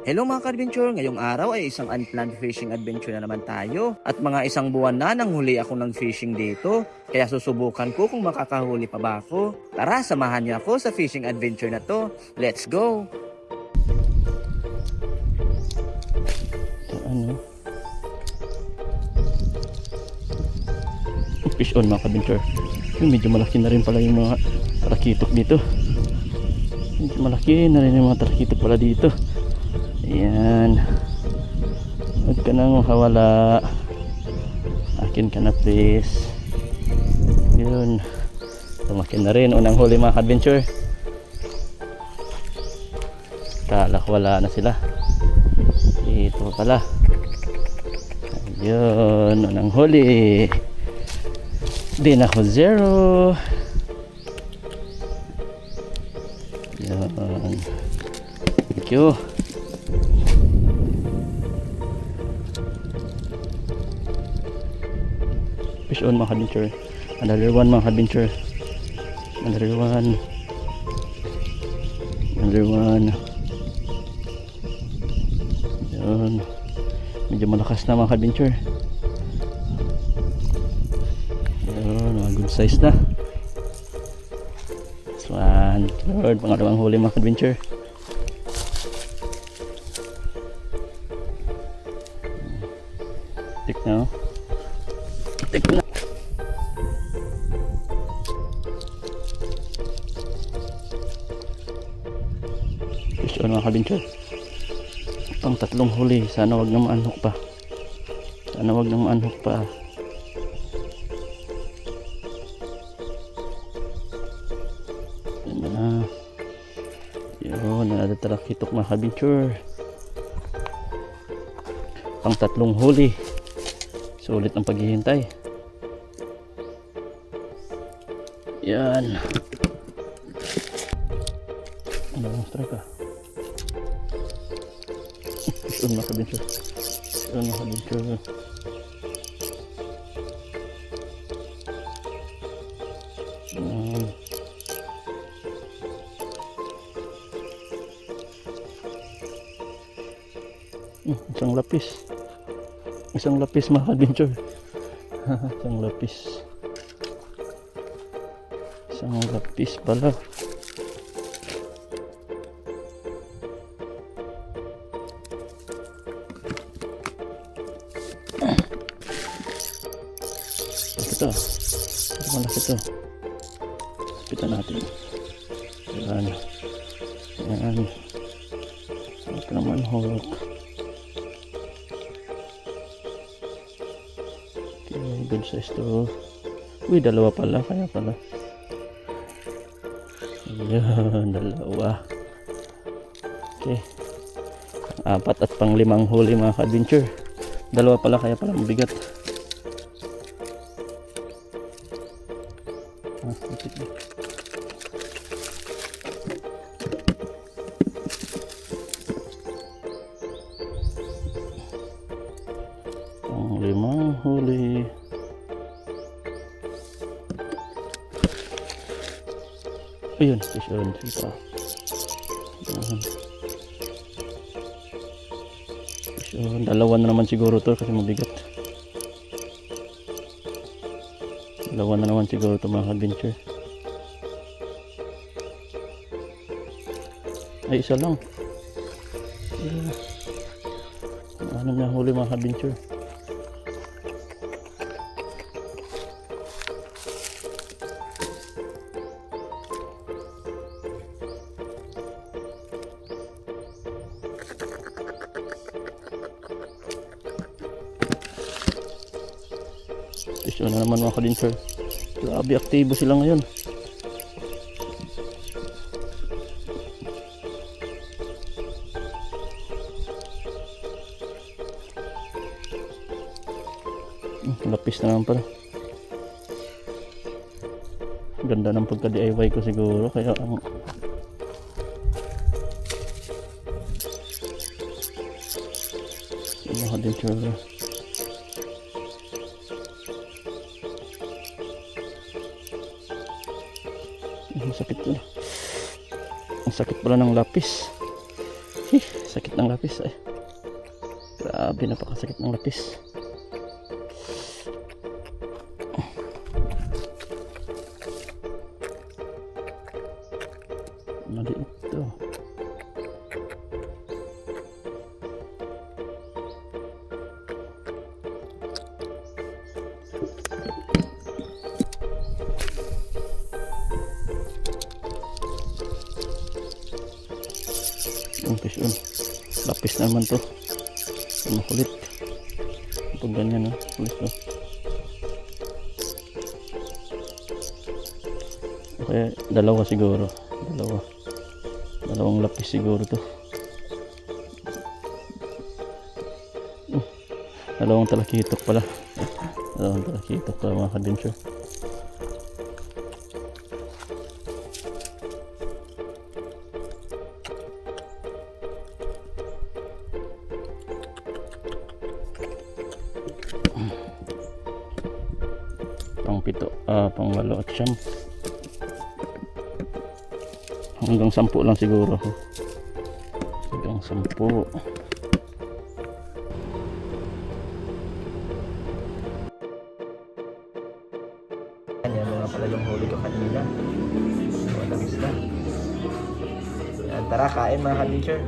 Hello mga ka-adventure, ngayong araw ay isang unplanned fishing adventure na naman tayo. At mga isang buwan na nang huli ako ng fishing dito. Kaya susubukan ko kung makakahuli pa ba ako. Tara, samahan niyo ako sa fishing adventure na to. Let's go! Ano? Fish on mga ka-adventure. Medyo malaki na rin pala yung mga tarakitok dito. Medyo malaki na rin yung mga tarakitok pala dito. Ayan, huwag ka nang hawala, akin ka na please. Yun, lumaki na rin, unang huli mga adventure. Kala ko wala na sila, ito pala. Ayun, unang huli, din ako zero. Yun, thank you. Fish on mga adventure. Another one mga adventure. Another one. Another one. Yun. Medyo malakas na mga adventure. Yun, mga good size na. This one. Third, pangalawang huli mga adventure. Tik na. Tik na. Fish on mga kabinsyol. Pang tatlong huli. Sana wag na maanhok pa. Sana wag na maanhok pa. Yan na. Yun. Nadatarak-hitok mga kabinsyol. Pang tatlong huli. Sulit ang paghihintay. Yan. Ano ang strike ah? Isun na kabinsyol. Isun na kabinsyol. Yan. Isang lapis. Isang lapis mga adventure. Isang lapis. Isang lapis pala. Ito. Ito malaki ito. Sapitan natin. Yan. Yan. Ito naman hawak. Good size to. Uy, dalawa pala. Kaya pala. Ayan, dalawa. Okay. Apat at pang limang huli mga ka-adventure. Dalawa pala, kaya pala mabigat. Pang limang huli. Ayun, fish on. Fish on. Dalawa na naman siguro to kasi mabigat. Dalawa na naman siguro to mga adventure. Ay, isa lang. Ano na huli mga adventure. Fish on na naman mga ka-adventure. Grabe, aktibo sila ngayon. Lapis na naman pala. Ganda ng pagka-DIY ko siguro. Kaya ang mga adventure. Ang sakit pala ng lapis. Sakit ng lapis ay. Grabe, napakasakit ng lapis. Maliit to. Yung fish on. Lapis naman to. Makulit. Pag ganyan, no? Kulit to. Okay, dalawa siguro. Dalawang lapis siguro to. Dalawang talakitok pala. Dalawang talakitok pala mga kadensyo. Pang 8 at 9. Hanggang 10 lang siguro. Hanggang 10. Yan mga pala yung huli ko kanina. Walang isla. Yan, tara kain mga ka-teacher.